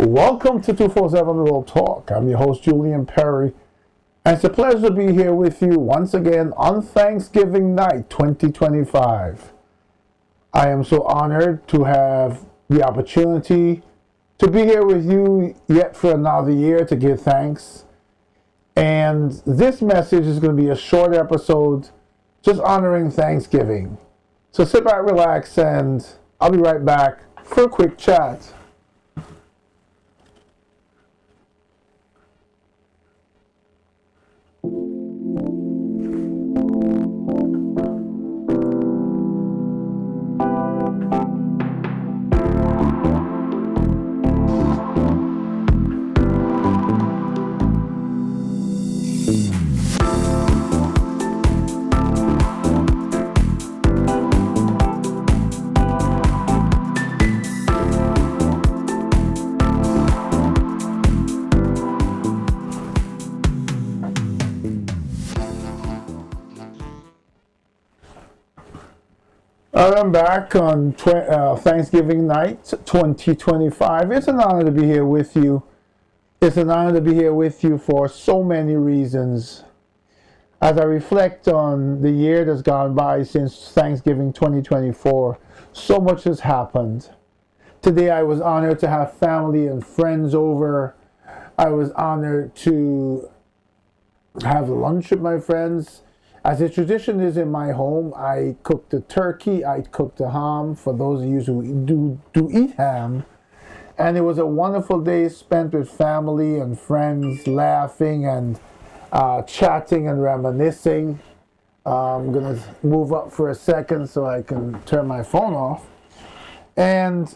Welcome to 247 Real Talk. I'm your host, Julian Perry, and it's a pleasure to be here with you once again on Thanksgiving night 2025. I am so honored to have the opportunity to be here with you yet for another year to give thanks. And this message is going to be a short episode just honoring Thanksgiving. So sit back, relax, and I'll be right back for a quick chat. I'm back on Thanksgiving night 2025. It's an honor to be here with you. It's an honor to be here with you for so many reasons. As I reflect on the year that's gone by since Thanksgiving 2024, so much has happened. Today I was honored to have family and friends over. I was honored to have lunch with my friends. As a tradition is in my home, I cook the turkey, I cook the ham, for those of you who do eat ham. And it was a wonderful day spent with family and friends, laughing and chatting and reminiscing. I'm going to move up for a second so I can turn my phone off. And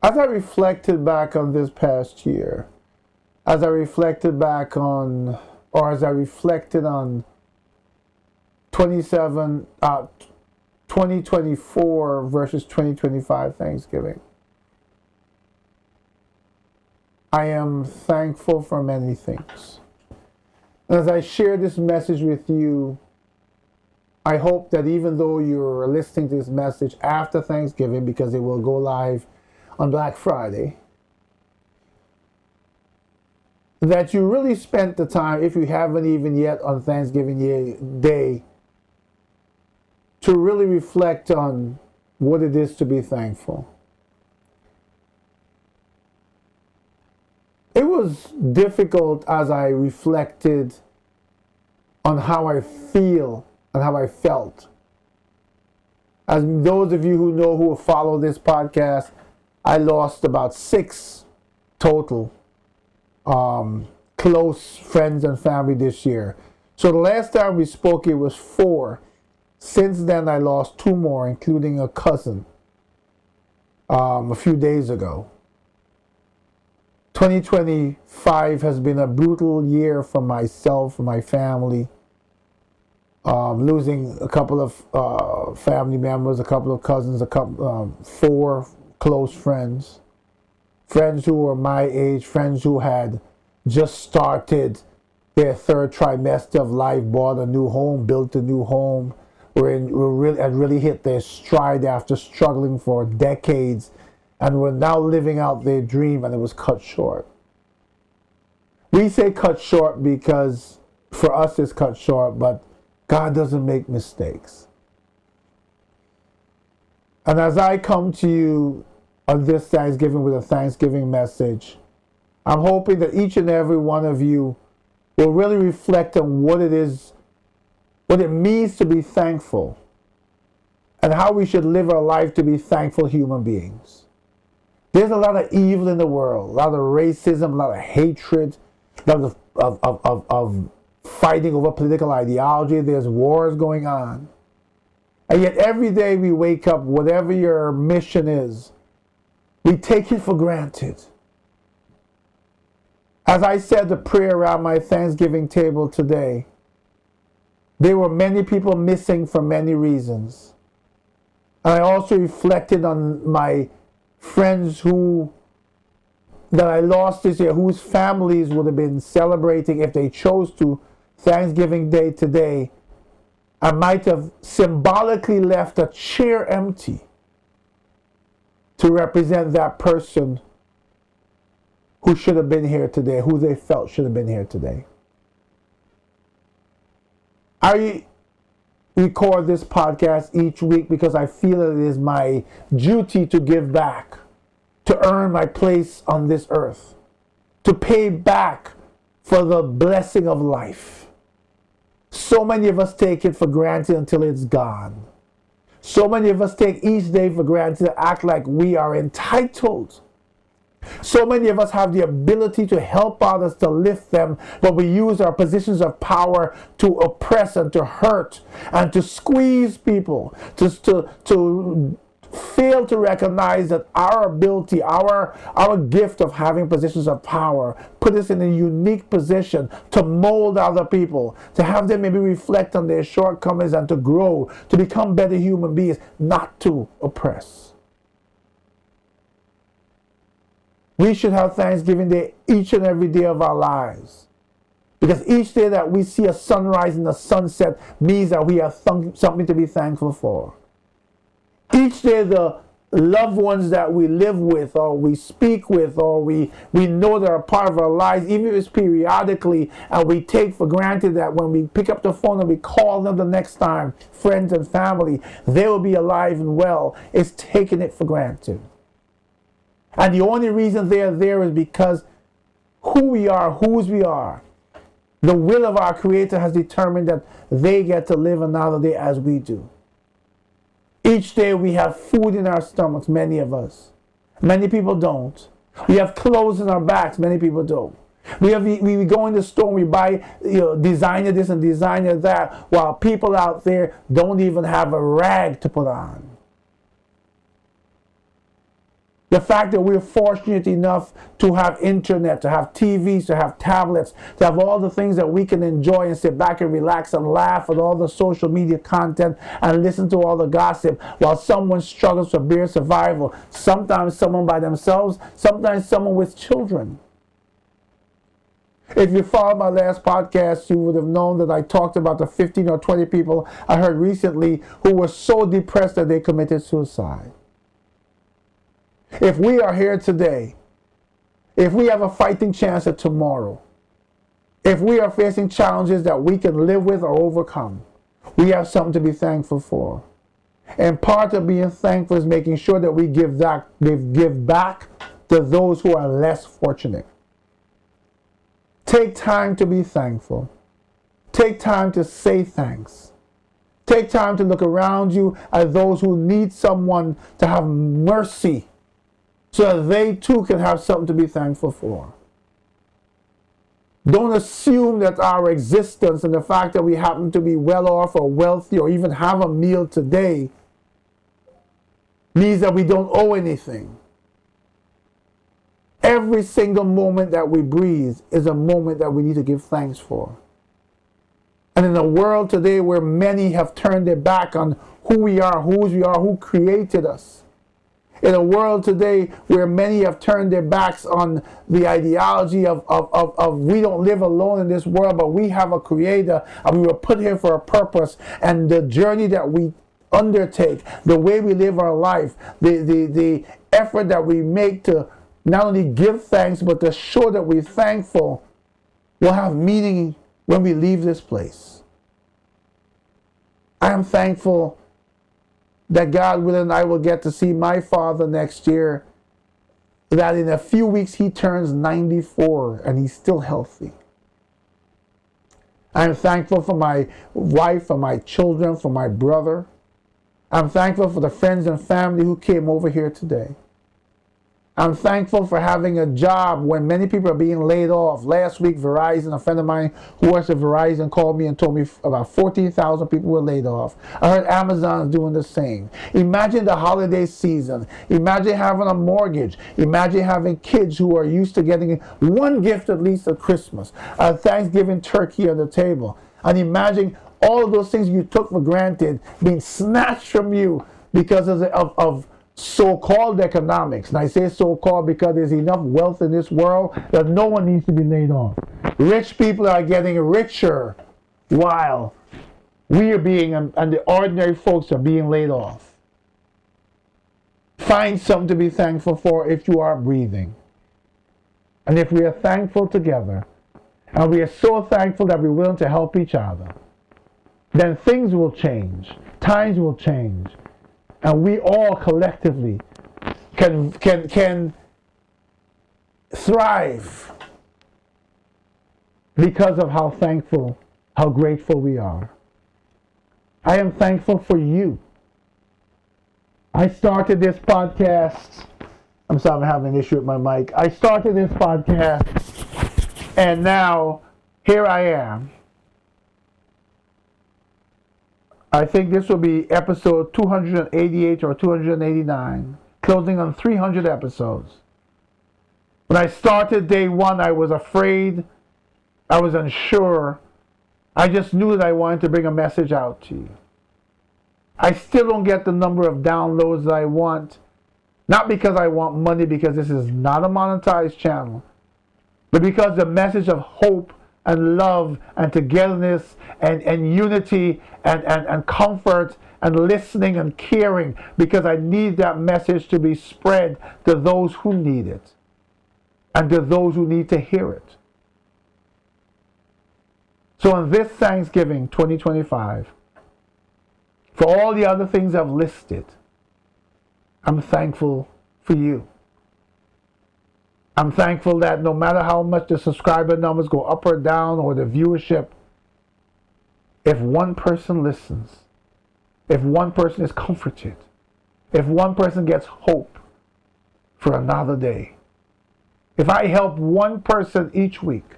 as I reflected back on this past year, as I reflected on 2024 versus 2025 Thanksgiving, I am thankful for many things. And as I share this message with you, I hope that even though you're listening to this message after Thanksgiving, because it will go live on Black Friday, that you really spent the time, if you haven't even yet on Thanksgiving Day, to really reflect on what it is to be thankful. It was difficult as I reflected on how I feel and how I felt. As those of you who follow this podcast, I lost about 6 total close friends and family this year. So the last time we spoke, it was 4. Since then, I lost 2 more, including a cousin, a few days ago. 2025 has been a brutal year for myself, for my family. Losing a couple of family members, a couple of cousins, 4 close friends. Friends who were my age, friends who had just started their 3rd trimester of life, bought a new home, built a new home, had really hit their stride after struggling for decades, and were now living out their dream, and it was cut short. We say cut short because for us it's cut short, but God doesn't make mistakes. And as I come to you on this Thanksgiving with a Thanksgiving message, I'm hoping that each and every one of you will really reflect on what it means to be thankful, and how we should live our life to be thankful human beings. There's a lot of evil in the world, a lot of racism, a lot of hatred, a lot of fighting over political ideology. There's wars going on. And yet every day we wake up, whatever your mission is, we take it for granted. As I said the prayer around my Thanksgiving table today, there were many people missing for many reasons. And I also reflected on my friends that I lost this year, whose families would have been celebrating, if they chose to, Thanksgiving Day today. I might have symbolically left a chair empty. to represent that person who should have been here today, who they felt should have been here today. I record this podcast each week because I feel it is my duty to give back, to earn my place on this earth, to pay back for the blessing of life. So many of us take it for granted until it's gone. So many of us take each day for granted and act like we are entitled. So many of us have the ability to help others, to lift them, but we use our positions of power to oppress and to hurt and to squeeze people, to fail to recognize that our ability, our gift of having positions of power put us in a unique position to mold other people, to have them maybe reflect on their shortcomings and to grow, to become better human beings, not to oppress. We should have Thanksgiving Day each and every day of our lives. Because each day that we see a sunrise and a sunset means that we have something to be thankful for. Each day the loved ones that we live with or we speak with or we know that are part of our lives, even if it's periodically, and we take for granted that when we pick up the phone and we call them the next time, friends and family, they will be alive and well, it's taking it for granted. And the only reason they're there is because who we are, whose we are. The will of our Creator has determined that they get to live another day as we do. Each day we have food in our stomachs, many of us. Many people don't. We have clothes in our backs, many people don't. We go in the store and we buy designer this and designer that, while people out there don't even have a rag to put on. The fact that we're fortunate enough to have internet, to have TVs, to have tablets, to have all the things that we can enjoy and sit back and relax and laugh at all the social media content and listen to all the gossip while someone struggles for bare survival. Sometimes someone by themselves, sometimes someone with children. If you followed my last podcast, you would have known that I talked about the 15 or 20 people I heard recently who were so depressed that they committed suicide. If we are here today, if we have a fighting chance at tomorrow, if we are facing challenges that we can live with or overcome, we have something to be thankful for. And part of being thankful is making sure that we give back to those who are less fortunate. Take time to be thankful. Take time to say thanks. Take time to look around you at those who need someone to have mercy, so that they too can have something to be thankful for. Don't assume that our existence and the fact that we happen to be well off or wealthy or even have a meal today means that we don't owe anything. Every single moment that we breathe is a moment that we need to give thanks for. And in a world today where many have turned their back on who we are, whose we are, who created us, in a world today where many have turned their backs on the ideology of we don't live alone in this world, but we have a Creator and we were put here for a purpose, and the journey that we undertake, the way we live our life, the effort that we make to not only give thanks but to show that we're thankful will have meaning when we leave this place. I am thankful that God willing I will get to see my father next year, that in a few weeks he turns 94 and he's still healthy. I'm thankful for my wife, for my children, for my brother. I'm thankful for the friends and family who came over here today. I'm thankful for having a job when many people are being laid off. Last week, Verizon, a friend of mine who works at Verizon, called me and told me about 14,000 people were laid off. I heard Amazon is doing the same. Imagine the holiday season. Imagine having a mortgage. Imagine having kids who are used to getting one gift at least at Christmas, a Thanksgiving turkey on the table. And imagine all of those things you took for granted being snatched from you because of so-called economics. And I say so-called because there's enough wealth in this world that no one needs to be laid off. Rich people are getting richer while we are being, and the ordinary folks are being laid off. Find something to be thankful for if you are breathing. And if we are thankful together, and we are so thankful that we're willing to help each other, then things will change, times will change, and we all collectively can thrive because of how thankful, how grateful we are. I am thankful for you. I started this podcast. I'm sorry, I'm having an issue with my mic. I started this podcast, and now here I am. I think this will be episode 288 or 289, closing on 300 episodes. When I started day one, I was afraid, I was unsure. I just knew that I wanted to bring a message out to you. I still don't get the number of downloads that I want, not because I want money, because this is not a monetized channel, but because the message of hope and love and togetherness and unity and comfort and listening and caring, because I need that message to be spread to those who need it and to those who need to hear it. So on this Thanksgiving 2025, for all the other things I've listed, I'm thankful for you. I'm thankful that no matter how much the subscriber numbers go up or down or the viewership, if one person listens, if one person is comforted, if one person gets hope for another day, if I help one person each week,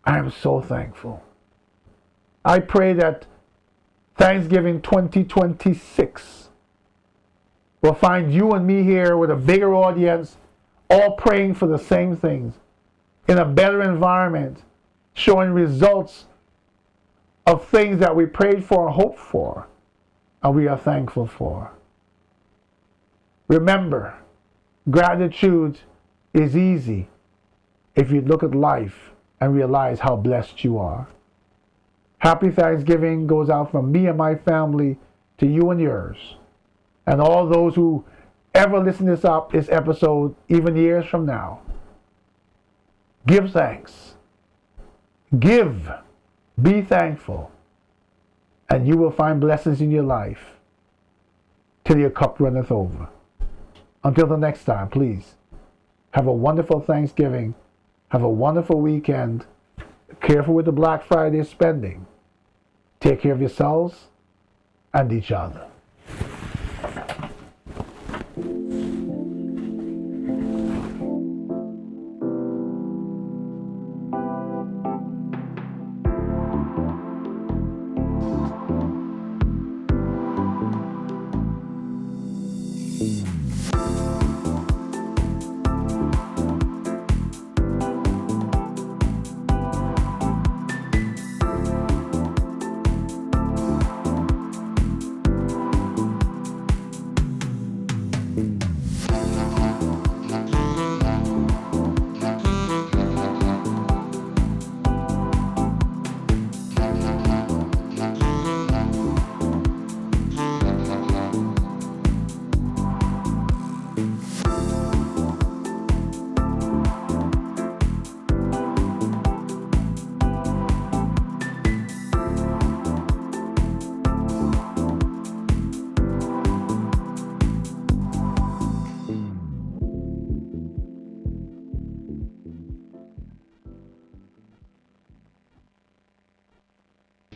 I am so thankful. I pray that Thanksgiving 2026 will find you and me here with a bigger audience, all praying for the same things, in a better environment, showing results of things that we prayed for and hoped for, and we are thankful for. Remember, gratitude is easy if you look at life and realize how blessed you are. Happy Thanksgiving goes out from me and my family to you and yours, and all those who ever listen to this episode, even years from now. Give thanks. Give. Be thankful. And you will find blessings in your life till your cup runneth over. Until the next time, please, have a wonderful Thanksgiving. Have a wonderful weekend. Careful with the Black Friday spending. Take care of yourselves and each other.